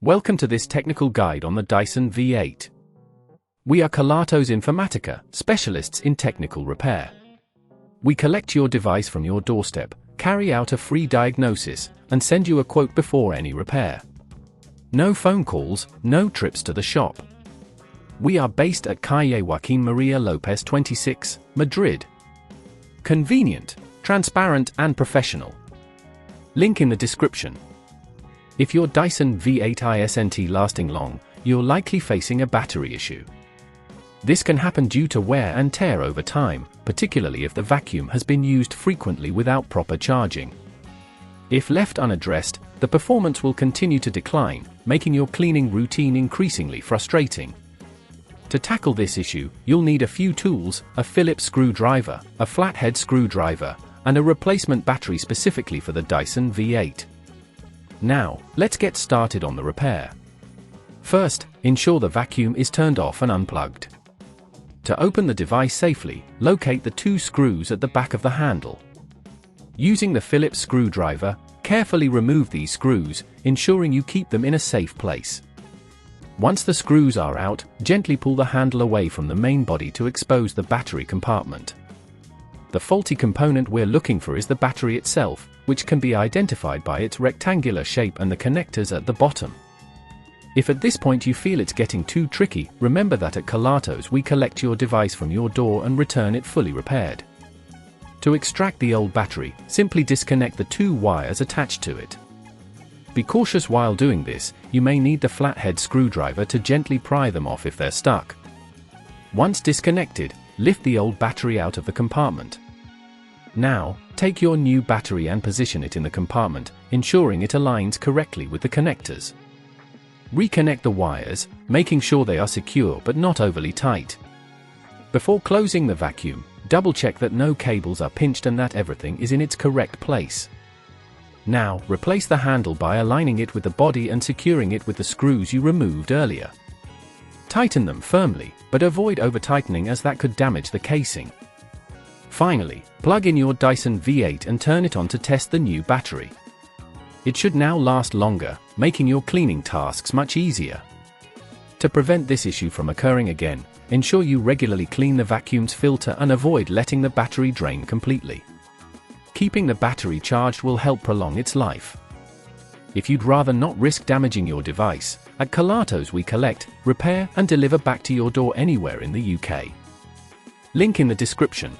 Welcome to this technical guide on the Dyson V8. We are Kelatos Informatica, specialists in technical repair. We collect your device from your doorstep, carry out a free diagnosis, and send you a quote before any repair. No phone calls, no trips to the shop. We are based at Calle Joaquín María López 26, Madrid. Convenient, transparent and professional. Link in the description. If your Dyson V8 isn't lasting long, you're likely facing a battery issue. This can happen due to wear and tear over time, particularly if the vacuum has been used frequently without proper charging. If left unaddressed, the performance will continue to decline, making your cleaning routine increasingly frustrating. To tackle this issue, you'll need a few tools: a Phillips screwdriver, a flathead screwdriver, and a replacement battery specifically for the Dyson V8. Now, let's get started on the repair. First, ensure the vacuum is turned off and unplugged. To open the device safely, locate the two screws at the back of the handle. Using the Phillips screwdriver, carefully remove these screws, ensuring you keep them in a safe place. Once the screws are out, gently pull the handle away from the main body to expose the battery compartment. The faulty component we're looking for is the battery itself, which can be identified by its rectangular shape and the connectors at the bottom. If at this point you feel it's getting too tricky, remember that at Kelatos we collect your device from your door and return it fully repaired. To extract the old battery, simply disconnect the two wires attached to it. Be cautious while doing this, you may need the flathead screwdriver to gently pry them off if they're stuck. Once disconnected, lift the old battery out of the compartment. Now, take your new battery and position it in the compartment, ensuring it aligns correctly with the connectors. Reconnect the wires, making sure they are secure but not overly tight. Before closing the vacuum, double-check that no cables are pinched and that everything is in its correct place. Now, replace the handle by aligning it with the body and securing it with the screws you removed earlier. Tighten them firmly, but avoid over-tightening as that could damage the casing. Finally, plug in your Dyson V8 and turn it on to test the new battery. It should now last longer, making your cleaning tasks much easier. To prevent this issue from occurring again, ensure you regularly clean the vacuum's filter and avoid letting the battery drain completely. Keeping the battery charged will help prolong its life. If you'd rather not risk damaging your device, at Kelatos we collect, repair and deliver back to your door anywhere in the UK. Link in the description.